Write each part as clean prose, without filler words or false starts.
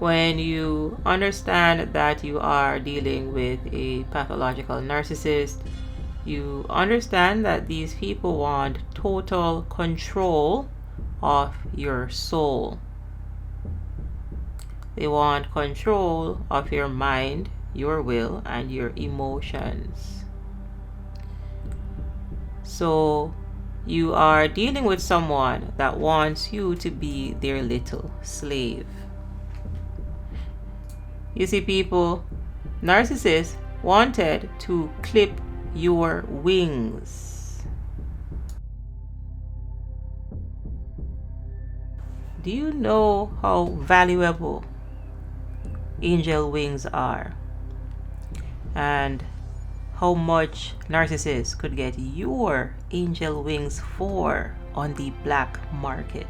When you understand that you are dealing with a pathological narcissist, you understand that these people want total control of your soul. They want control of your mind, your will, and your emotions. So you are dealing with someone that wants you to be their little slave. You see, people, narcissists wanted to clip your wings. Do you know how valuable angel wings are? And how much narcissists could get your angel wings for on the black market,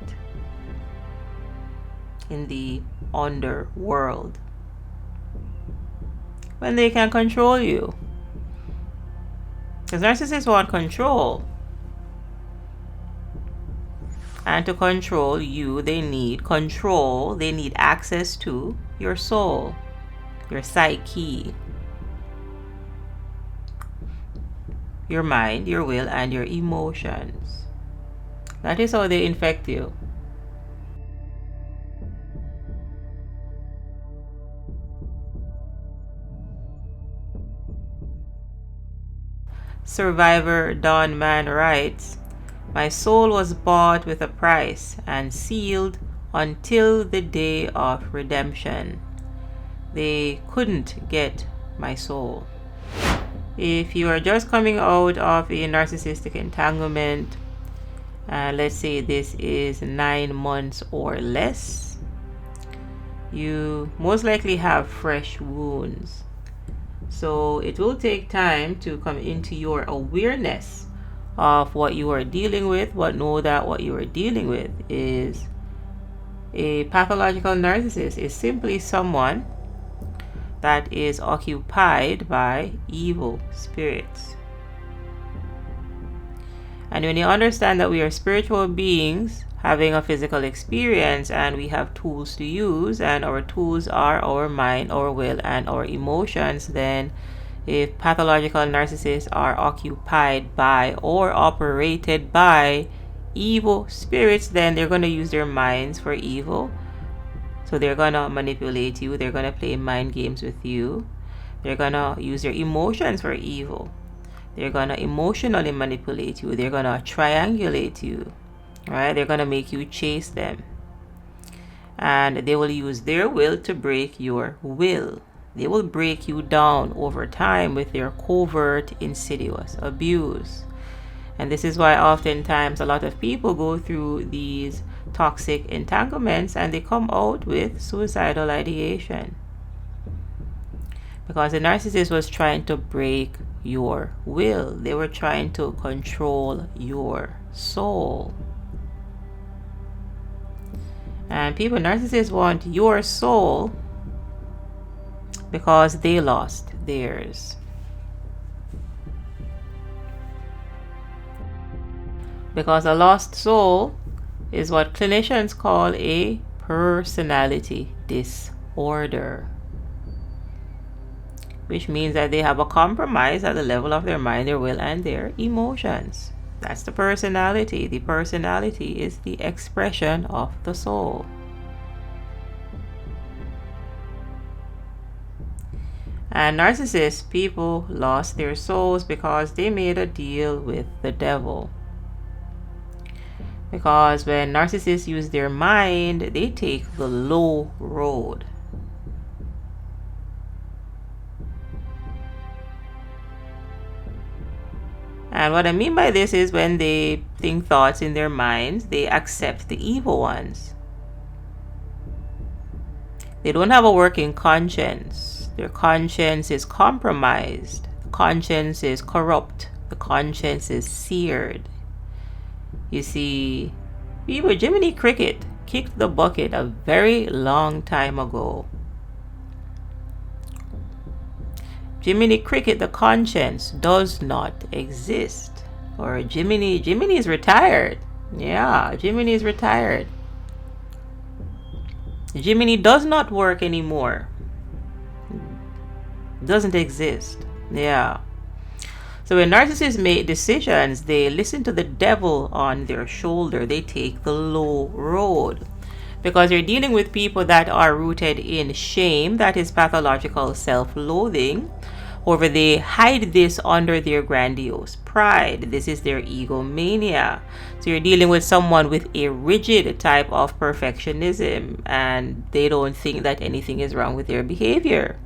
in the underworld, when they can control you? Because narcissists want control. And to control you, they need control. They need access to your soul, your psyche, your mind, your will, and your emotions. That is how they infect you. Survivor Don Man writes, "My soul was bought with a price and sealed until the day of redemption. They couldn't get my soul." If you are just coming out of a narcissistic entanglement, and let's say this is 9 months or less, you most likely have fresh wounds. So it will take time to come into your awareness of what you are dealing with, but know that what you are dealing with is a pathological narcissist, is simply someone that is occupied by evil spirits. And when you understand that we are spiritual beings having a physical experience, and we have tools to use, and our tools are our mind, our will, and our emotions, then if pathological narcissists are occupied by or operated by evil spirits, then they're going to use their minds for evil. So they're going to manipulate you. They're going to play mind games with you. They're going to use their emotions for evil. They're going to emotionally manipulate you. They're going to triangulate you. Right? They're going to make you chase them. And they will use their will to break your will. They will break you down over time with their covert, insidious abuse. And this is why oftentimes a lot of people go through these toxic entanglements and they come out with suicidal ideation. Because the narcissist was trying to break your will. They were trying to control your soul. And people, narcissists want your soul because they lost theirs. Because a lost soul is what clinicians call a personality disorder, which means that they have a compromise at the level of their mind, their will, and their emotions. That's the personality. The personality is the expression of the soul. And narcissist people lost their souls because they made a deal with the devil. Because when narcissists use their mind, they take the low road. And what I mean by this is when they think thoughts in their minds, they accept the evil ones. They don't have a working conscience. Their conscience is compromised. The conscience is corrupt. The conscience is seared. You see, people, Jiminy Cricket kicked the bucket a very long time ago. Jiminy Cricket, the conscience, does not exist. Or Jiminy is retired. Yeah, Jiminy is retired. Jiminy does not work anymore. Doesn't exist. Yeah. So when narcissists make decisions, they listen to the devil on their shoulder. They take the low road. Because you're dealing with people that are rooted in shame, that is pathological self-loathing. However, they hide this under their grandiose pride. This is their egomania. So you're dealing with someone with a rigid type of perfectionism, and they don't think that anything is wrong with their behavior.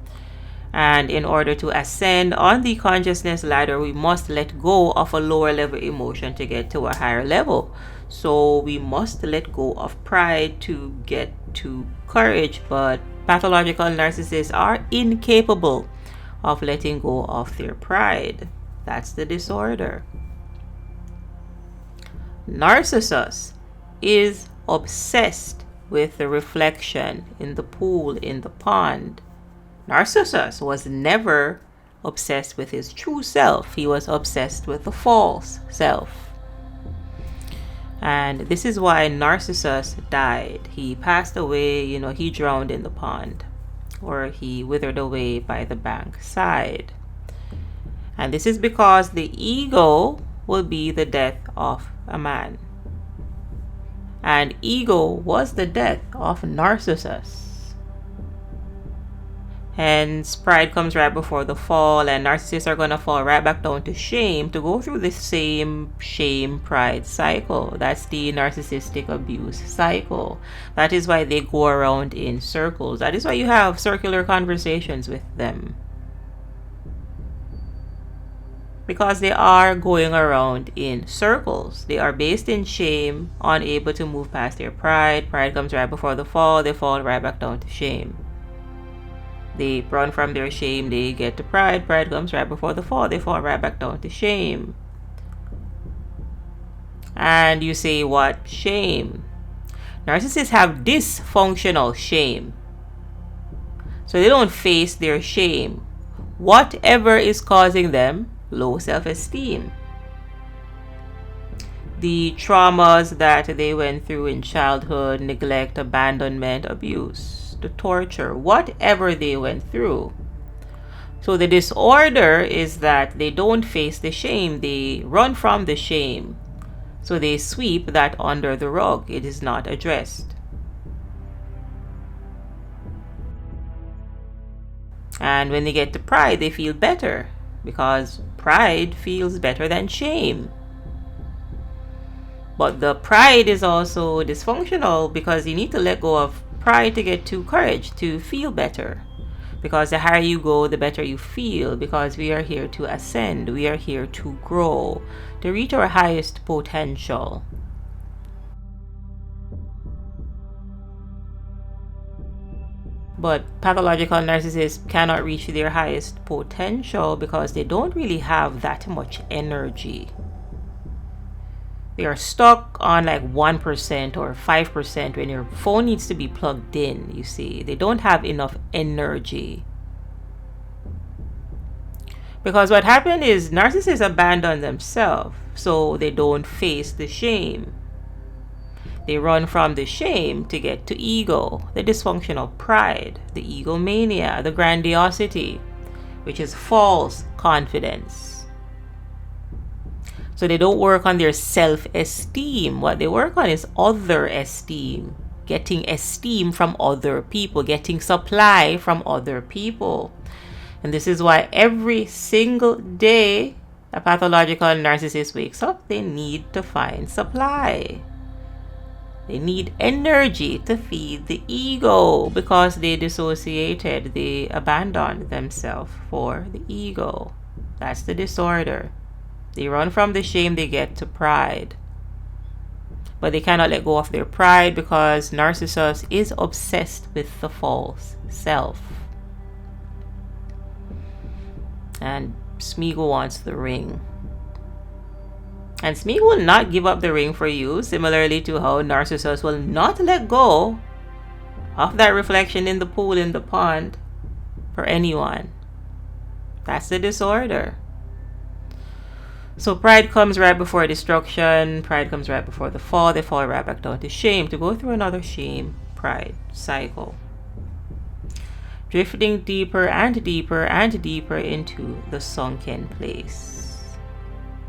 And in order to ascend on the consciousness ladder, we must let go of a lower level emotion to get to a higher level. So we must let go of pride to get to courage. But pathological narcissists are incapable of letting go of their pride. That's the disorder. Narcissus is obsessed with the reflection in the pool, in the pond. Narcissus was never obsessed with his true self. He was obsessed with the false self. And this is why Narcissus died. He passed away, he drowned in the pond, or he withered away by the bank side. And this is because the ego will be the death of a man. And ego was the death of Narcissus. Hence, pride comes right before the fall, and narcissists are going to fall right back down to shame to go through the same shame-pride cycle. That's the narcissistic abuse cycle. That is why they go around in circles. That is why you have circular conversations with them. Because they are going around in circles. They are based in shame, unable to move past their pride. Pride comes right before the fall. They fall right back down to shame. They run from their shame, they get to pride. Pride comes right before the fall. They fall right back down to shame. And you say, what shame? Narcissists have dysfunctional shame. So they don't face their shame. Whatever is causing them low self-esteem. The traumas that they went through in childhood, neglect, abandonment, abuse, the torture, whatever they went through. So the disorder is that they don't face the shame. They run from the shame. So they sweep that under the rug. It is not addressed. And when they get to pride, they feel better, because pride feels better than shame. But the pride is also dysfunctional, because you need to let go of pride to get to courage, to feel better. Because the higher you go, the better you feel. Because we are here to ascend. We are here to grow, to reach our highest potential. But pathological narcissists cannot reach their highest potential because they don't really have that much energy. They are stuck on like 1% or 5% when your phone needs to be plugged in, you see. They don't have enough energy. Because what happened is narcissists abandon themselves, so they don't face the shame. They run from the shame to get to ego, the dysfunctional pride, the egomania, the grandiosity, which is false confidence. So they don't work on their self-esteem. What they work on is other esteem. Getting esteem from other people. Getting supply from other people. And this is why every single day a pathological narcissist wakes up, they need to find supply. They need energy to feed the ego because they dissociated. They abandoned themselves for the ego. That's the disorder. They run from the shame, they get to pride. But they cannot let go of their pride because Narcissus is obsessed with the false self. And Smeagol wants the ring. And Smeagol will not give up the ring for you, similarly to how Narcissus will not let go of that reflection in the pool, in the pond, for anyone. That's the disorder. So pride comes right before destruction. Pride comes right before the fall. They fall right back down to shame, to go through another shame pride cycle, drifting deeper and deeper and deeper into the sunken place,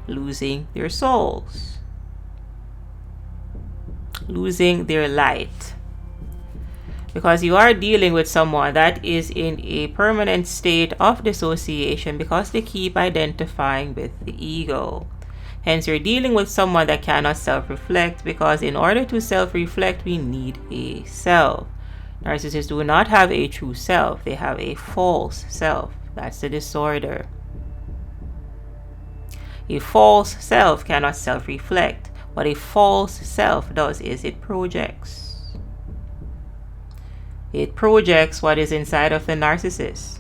losing their souls, losing their light. Because you are dealing with someone that is in a permanent state of dissociation because they keep identifying with the ego. Hence, you're dealing with someone that cannot self-reflect, because in order to self-reflect, we need a self. Narcissists do not have a true self. They have a false self. That's the disorder. A false self cannot self-reflect. What a false self does is it projects. It projects what is inside of the narcissist.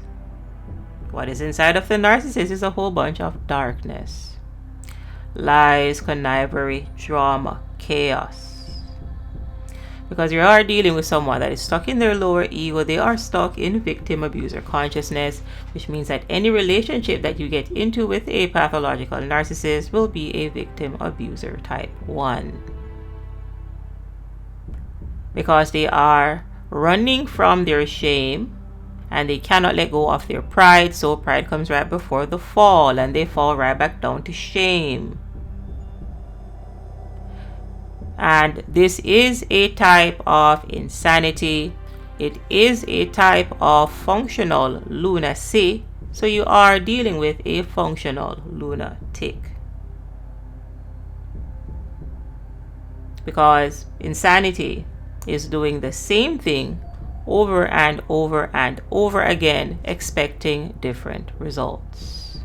What is inside of the narcissist is a whole bunch of darkness, lies, connivery, drama, chaos. Because you are dealing with someone that is stuck in their lower ego. They are stuck in victim abuser consciousness, which means that any relationship that you get into with a pathological narcissist will be a victim abuser type 1. Because they are running from their shame and they cannot let go of their pride, so pride comes right before the fall and they fall right back down to shame. And this is a type of insanity. It is a type of functional lunacy. So you are dealing with a functional lunatic. Because insanity is doing the same thing over and over and over again, expecting different results.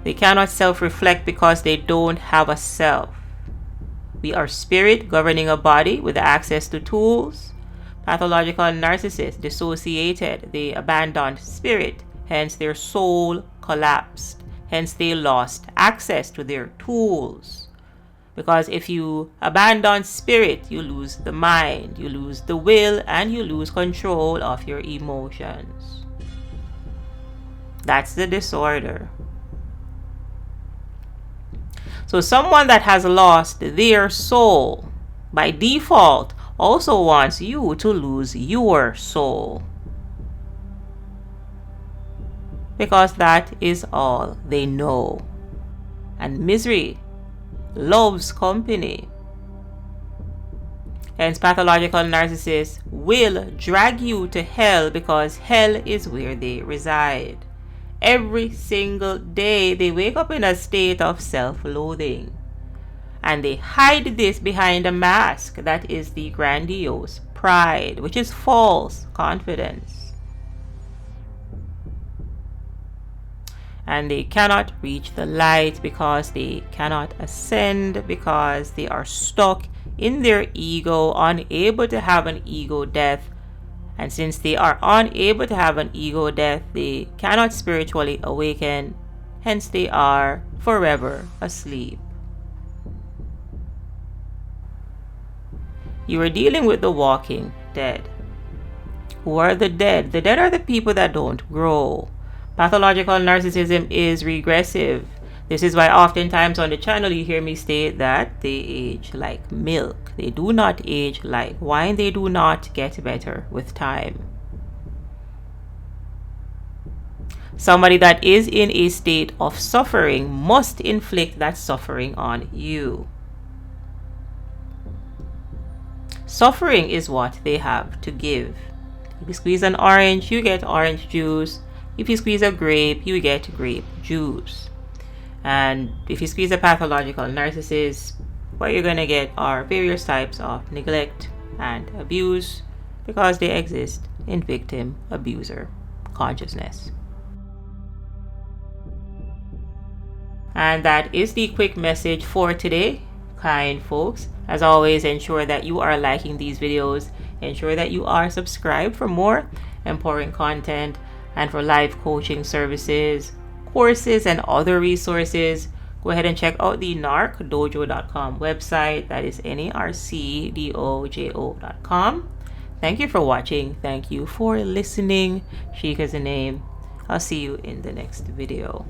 They cannot self-reflect because they don't have a self. We are spirit governing a body with access to tools. Pathological narcissists dissociated. They abandoned spirit. Hence their soul collapsed. Hence they lost access to their tools. Because if you abandon spirit, you lose the mind, you lose the will, and you lose control of your emotions. That's the disorder. So someone that has lost their soul, by default, also wants you to lose your soul. Because that is all they know. And misery loves company. Hence, pathological narcissists will drag you to hell because hell is where they reside. Every single day, they wake up in a state of self-loathing. And they hide this behind a mask that is the grandiose pride, which is false confidence. And they cannot reach the light because they cannot ascend, because they are stuck in their ego, unable to have an ego death. And since they are unable to have an ego death, they cannot spiritually awaken. Hence they are forever asleep. You are dealing with the walking dead. Who are the dead? The dead are the people that don't grow. Pathological narcissism is regressive. This is why oftentimes on the channel you hear me state that they age like milk. They do not age like wine. They do not get better with time. Somebody that is in a state of suffering must inflict that suffering on you. Suffering is what they have to give. If you squeeze an orange, you get orange juice. If you squeeze a grape, you get grape juice. And if you squeeze a pathological narcissist, what you're going to get are various types of neglect and abuse, because they exist in victim abuser consciousness. And that is the quick message for today, kind folks. As always, ensure that you are liking these videos. Ensure that you are subscribed for more empowering content and for live coaching services, courses, and other resources. Go ahead and check out the NarcDojo.com website. That is NarcDojo.com. Thank you for watching. Thank you for listening. Sheik is the name. I'll see you in the next video.